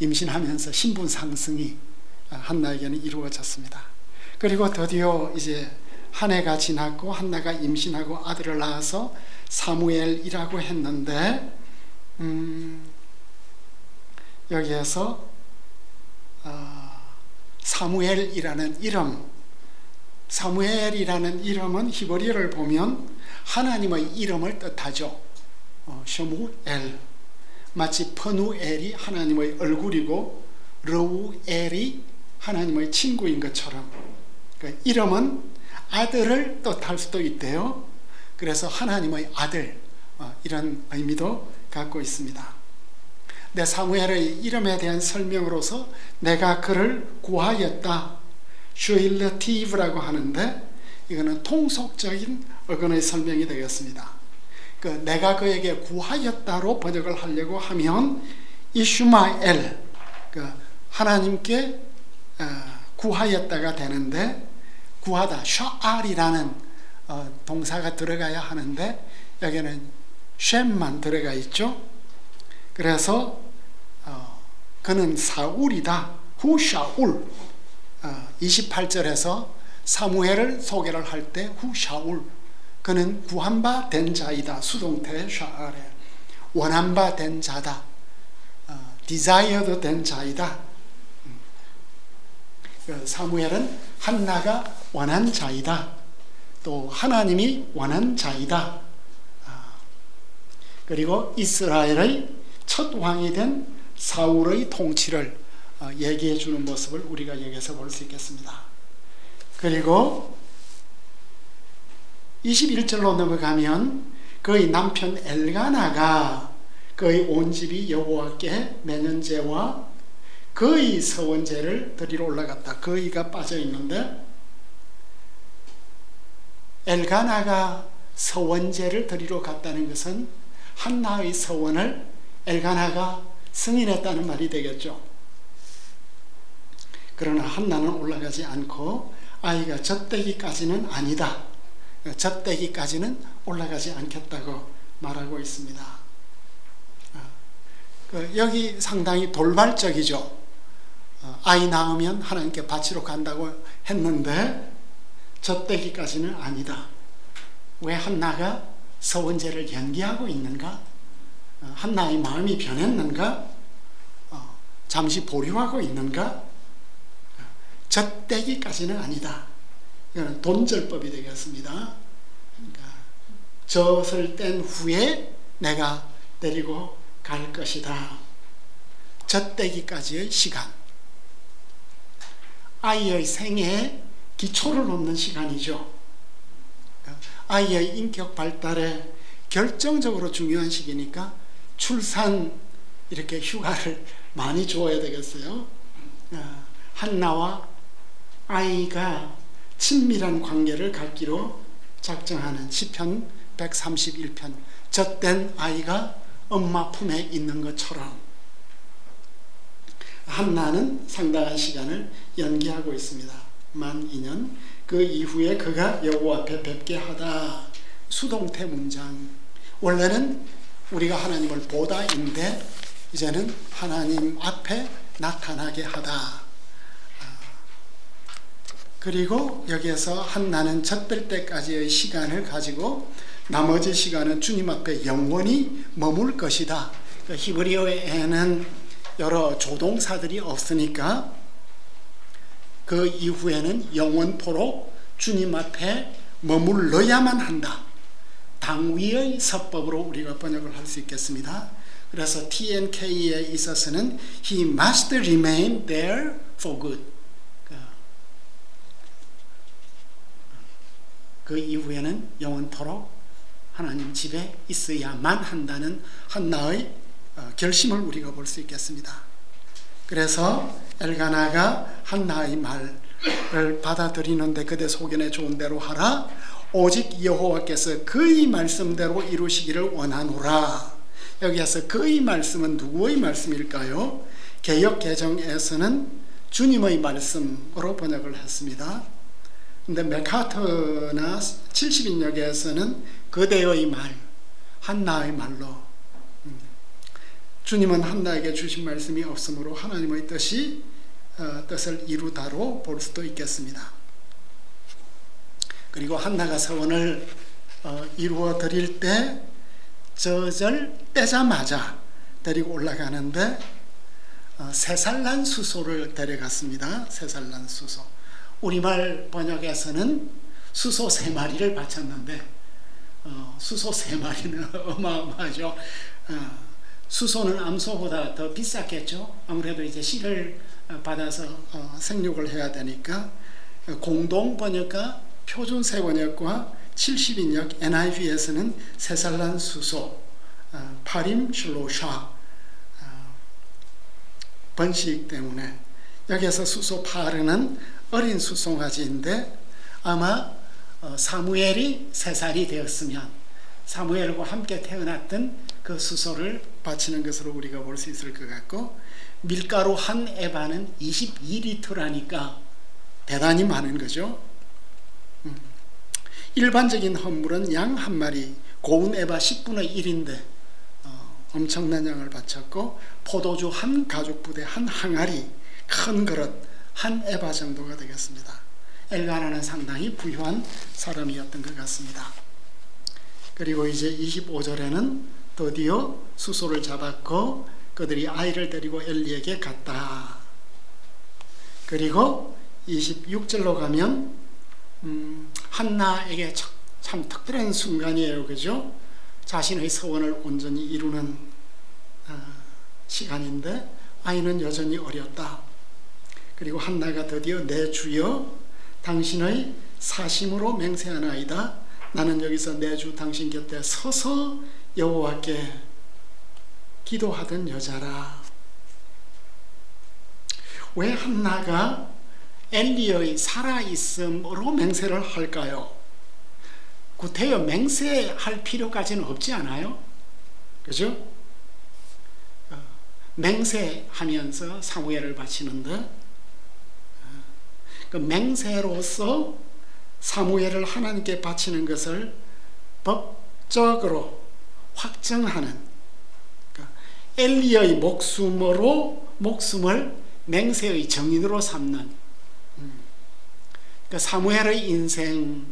임신하면서 신분 상승이 한나에게는 이루어졌습니다. 그리고 드디어 이제 한 해가 지났고 한나가 임신하고 아들을 낳아서 사무엘이라고 했는데 여기에서 사무엘이라는 이름은 히브리어를 보면 하나님의 이름을 뜻하죠. 셔무엘, 마치 퍼누엘이 하나님의 얼굴이고 르우엘이 하나님의 친구인 것처럼 그 이름은 아들을 뜻할 수도 있대요. 그래서 하나님의 아들, 이런 의미도 갖고 있습니다. 내 사무엘의 이름에 대한 설명으로서 내가 그를 구하였다, 슈일러티브라고 하는데 이거는 통속적인 어근의 설명이 되겠습니다. 내가 그에게 구하였다로 번역을 하려고 하면 이슈마엘, 하나님께 구하였다가 되는데, 구하다, 샤알이라는 동사가 들어가야 하는데 여기는 쉔만 들어가 있죠. 그래서 그는 사울이다, 후샤울. 28절에서 사무엘을 소개를 할 때 후샤울, 그는 구한 바 된 자이다, 수동태 샤알에 원한 바 된 자다, 디자이어도 된 자이다. 사무엘은 한나가 원한 자이다, 또 하나님이 원한 자이다. 그리고 이스라엘의 첫 왕이 된 사울의 통치를 얘기해 주는 모습을 우리가 여기서 볼 수 있겠습니다. 그리고 21절로 넘어가면 그의 남편 엘가나가 그의 온 집이 여호와께 매년제와 그의 서원제를 드리러 올라갔다. 그의가 빠져 있는데 엘가나가 서원제를 드리러 갔다는 것은 한나의 서원을 엘가나가 승인했다는 말이 되겠죠. 그러나 한나는 올라가지 않고 아이가 젖대기까지는 아니다, 젖대기까지는 올라가지 않겠다고 말하고 있습니다. 여기 상당히 돌발적이죠. 아이 낳으면 하나님께 바치러 간다고 했는데 젖대기까지는 아니다. 왜 한나가 서원제를 연기하고 있는가? 한나의 마음이 변했는가? 잠시 보류하고 있는가? 젖대기까지는 아니다. 이건 돈절법이 되겠습니다. 그러니까 젖을 뗀 후에 내가 데리고 갈 것이다. 젖대기까지의 시간, 아이의 생애에 기초를 놓는 시간이죠. 아이의 인격 발달에 결정적으로 중요한 시기니까 출산 이렇게 휴가를 많이 줘야 되겠어요. 한나와 아이가 친밀한 관계를 갖기로 작정하는 시편 131편, 젖된 아이가 엄마 품에 있는 것처럼 한나는 상당한 시간을 연기하고 있습니다. 만 2년. 그 이후에 그가 여호와 앞에 뵙게 하다, 수동태 문장. 원래는 우리가 하나님을 보다인데 이제는 하나님 앞에 나타나게 하다. 그리고 여기에서 한나는 젖될 때까지의 시간을 가지고 나머지 시간은 주님 앞에 영원히 머물 것이다. 히브리어에는 여러 조동사들이 없으니까 그 이후에는 영원토록 주님 앞에 머물러야만 한다. 당위의 서법으로 우리가 번역을 할 수 있겠습니다. 그래서 TNK에 있어서는 He must remain there for good. 그 이후에는 영원토록 하나님 집에 있어야만 한다는 한나의 결심을 우리가 볼 수 있겠습니다. 그래서 엘가나가 한나의 말을 받아들이는데 그대 소견에 좋은 대로 하라, 오직 여호와께서 그의 말씀대로 이루시기를 원하노라. 여기에서 그의 말씀은 누구의 말씀일까요? 개역 개정에서는 주님의 말씀으로 번역을 했습니다. 근데 맥카터나 70인역에서는 그대의 말, 한나의 말로 주님은 한나에게 주신 말씀이 없으므로 하나님의 뜻을 이루다로 볼 수도 있겠습니다. 그리고 한나가 서원을 이루어 드릴 때 젖을 빼자마자 데리고 올라가는데 세살난 수소를 데려갔습니다. 세살난 수소. 우리말 번역에서는 수소 3마리를 바쳤는데 수소 3마리는 어마어마하죠. 수소는 암소보다 더 비쌌겠죠. 아무래도 이제 씨를 받아서 생육을 해야 되니까 공동 번역과 표준세 번역과 70인역 NIV에서는 세살난 수소, 파림 슐로샤 번식 때문에 여기에서 수소 파르는 어린 수송아지인데 아마 사무엘이 3살이 되었으면 사무엘과 함께 태어났던 그 수소를 바치는 것으로 우리가 볼 수 있을 것 같고, 밀가루 한 에바는 22리터라니까 대단히 많은 거죠. 일반적인 헌물은 양 한 마리, 고운 에바 10분의 1인데 엄청난 양을 바쳤고, 포도주 한 가죽부대 한 항아리, 큰 그릇 한 에바 정도가 되겠습니다. 엘가나는 상당히 부유한 사람이었던 것 같습니다. 그리고 이제 25절에는 드디어 수소를 잡았고 그들이 아이를 데리고 엘리에게 갔다. 그리고 26절로 가면 한나에게 참 특별한 순간이에요. 그죠? 자신의 서원을 온전히 이루는 시간인데 아이는 여전히 어렸다. 그리고 한나가 드디어 내 주여 당신의 사심으로 맹세하나이다. 나는 여기서 내 주 당신 곁에 서서 여호와께 기도하던 여자라. 왜 한나가 엘리의 살아있음으로 맹세를 할까요? 구태여 맹세할 필요까지는 없지 않아요? 그죠? 맹세하면서 사무엘을 바치는데 그 맹세로서 사무엘을 하나님께 바치는 것을 법적으로 확정하는, 그러니까 엘리의 목숨을 맹세의 정인으로 삼는, 그러니까 사무엘의 인생에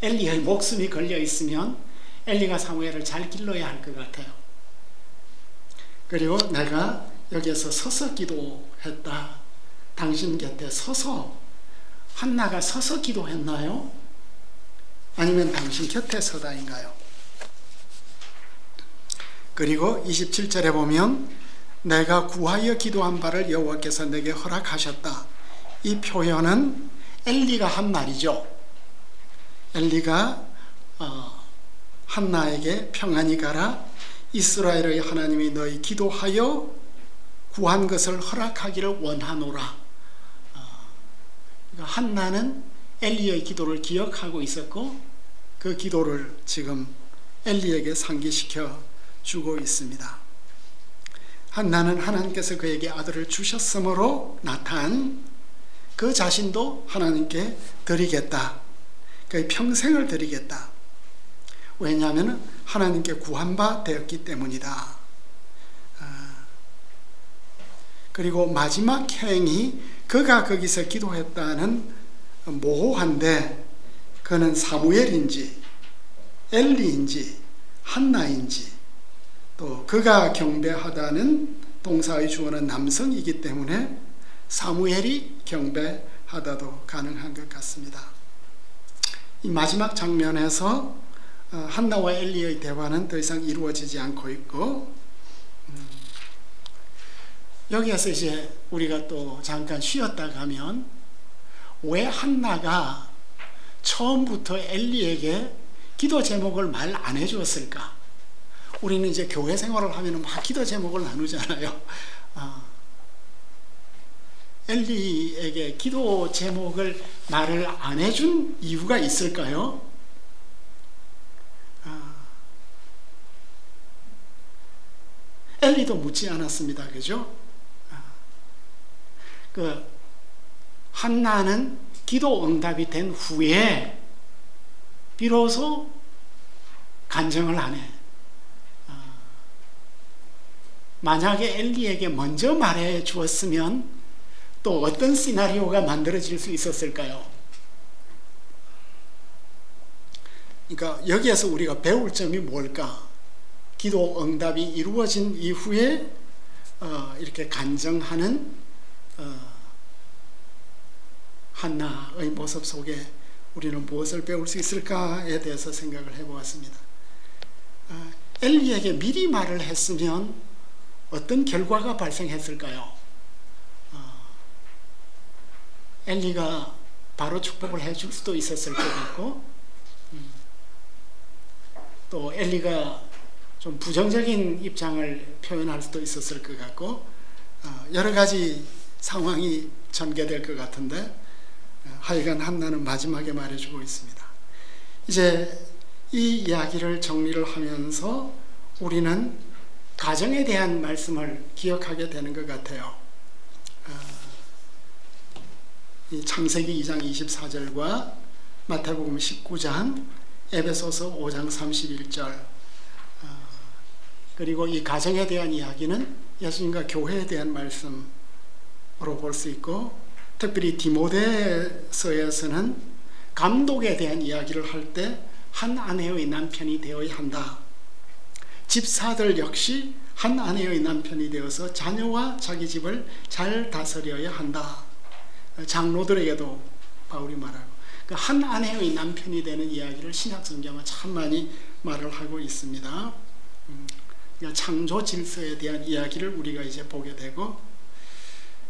엘리의 목숨이 걸려 있으면 엘리가 사무엘을 잘 길러야 할 것 같아요. 그리고 내가 여기에서 서서 기도했다. 당신 곁에 서서. 한나가 서서 기도했나요? 아니면 당신 곁에 서다인가요? 그리고 27절에 보면 내가 구하여 기도한 바를 여호와께서 내게 허락하셨다. 이 표현은 엘리가 한 말이죠. 엘리가 한나에게 평안히 가라. 이스라엘의 하나님이 너희 기도하여 구한 것을 허락하기를 원하노라. 그러니까 한나는 엘리의 기도를 기억하고 있었고 그 기도를 지금 엘리에게 상기시켜 주고 있습니다. 한나는 하나님께서 그에게 아들을 주셨으므로 나타난 그 자신도 하나님께 드리겠다. 그의 평생을 드리겠다. 왜냐하면 하나님께 구한 바 되었기 때문이다. 그리고 마지막 행이 그가 거기서 기도했다는 모호한데 그는 사무엘인지 엘리인지 한나인지 또 그가 경배하다는 동사의 주어는 남성이기 때문에 사무엘이 경배하다도 가능한 것 같습니다. 이 마지막 장면에서 한나와 엘리의 대화는 더 이상 이루어지지 않고 있고, 여기에서 이제 우리가 또 잠깐 쉬었다 가면 왜 한나가 처음부터 엘리에게 기도 제목을 말 안 해주었을까? 우리는 이제 교회 생활을 하면 막 기도 제목을 나누잖아요. 엘리에게 기도 제목을 말을 안 해준 이유가 있을까요? 엘리도 묻지 않았습니다. 그죠? 한나는 기도 응답이 된 후에 비로소 간증을 하네. 만약에 엘리에게 먼저 말해 주었으면 또 어떤 시나리오가 만들어질 수 있었을까요? 그러니까 여기에서 우리가 배울 점이 뭘까? 기도 응답이 이루어진 이후에 이렇게 간증하는 한나의 모습 속에 우리는 무엇을 배울 수 있을까에 대해서 생각을 해보았습니다. 엘리에게 미리 말을 했으면 어떤 결과가 발생했을까요? 엘리가 바로 축복을 해줄 수도 있었을 것 같고, 또 엘리가 좀 부정적인 입장을 표현할 수도 있었을 것 같고, 여러 가지 상황이 전개될 것 같은데, 하여간 한나는 마지막에 말해주고 있습니다. 이제 이 이야기를 정리를 하면서 우리는 가정에 대한 말씀을 기억하게 되는 것 같아요. 이 창세기 2장 24절과 마태복음 19장, 에베소서 5장 31절, 그리고 이 가정에 대한 이야기는 예수님과 교회에 대한 말씀으로 볼 수 있고, 특별히 디모데서에서는 감독에 대한 이야기를 할 때 한 아내의 남편이 되어야 한다. 집사들 역시 한 아내의 남편이 되어서 자녀와 자기 집을 잘 다스려야 한다. 장로들에게도 바울이 말하고, 한 아내의 남편이 되는 이야기를 신약성경은 참 많이 말을 하고 있습니다. 창조 질서에 대한 이야기를 우리가 이제 보게 되고,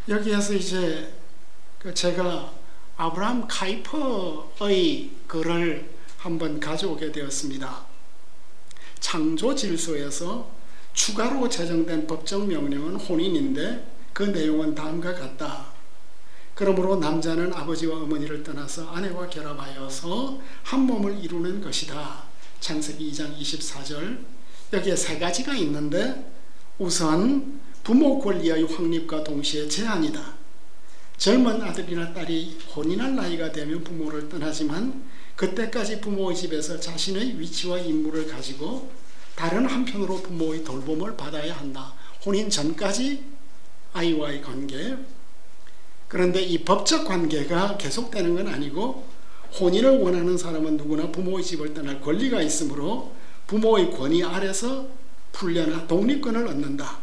여기에서 이제 제가 아브라함 카이퍼의 글을 한번 가져오게 되었습니다. 창조 질서에서 추가로 제정된 법적 명령은 혼인인데 그 내용은 다음과 같다. 그러므로 남자는 아버지와 어머니를 떠나서 아내와 결합하여서 한 몸을 이루는 것이다. 창세기 2장 24절. 여기에 세 가지가 있는데, 우선 부모 권리의 확립과 동시에 제한이다. 젊은 아들이나 딸이 혼인할 나이가 되면 부모를 떠나지만 그때까지 부모의 집에서 자신의 위치와 임무를 가지고 다른 한편으로 부모의 돌봄을 받아야 한다. 혼인 전까지 아이와의 관계. 그런데 이 법적 관계가 계속되는 건 아니고, 혼인을 원하는 사람은 누구나 부모의 집을 떠날 권리가 있으므로 부모의 권위 아래서 풀려나 독립권을 얻는다.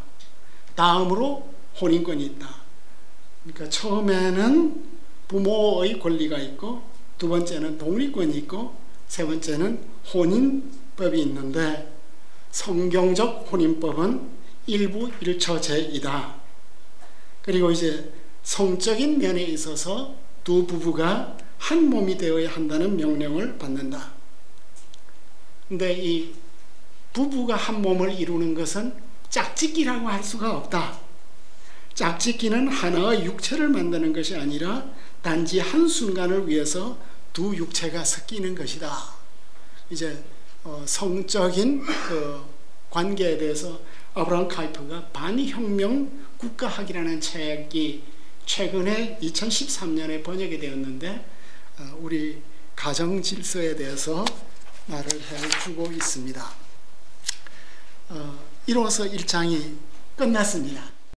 다음으로 혼인권이 있다. 그러니까 처음에는 부모의 권리가 있고, 두 번째는 독립권이 있고, 세 번째는 혼인법이 있는데, 성경적 혼인법은 일부 일처제이다. 그리고 이제 성적인 면에 있어서 두 부부가 한 몸이 되어야 한다는 명령을 받는다. 근데 이 부부가 한 몸을 이루는 것은 짝짓기라고 할 수가 없다. 짝짓기는 하나의 육체를 만드는 것이 아니라 단지 한순간을 위해서 두 육체가 섞이는 것이다. 이제 성적인 그 관계에 대해서 아브라함 카이퍼가 반혁명 국가학이라는 책이 최근에 2013년에 번역이 되었는데, 우리 가정 질서에 대해서 말을 해주고 있습니다. 이로써 1장이 끝났습니다.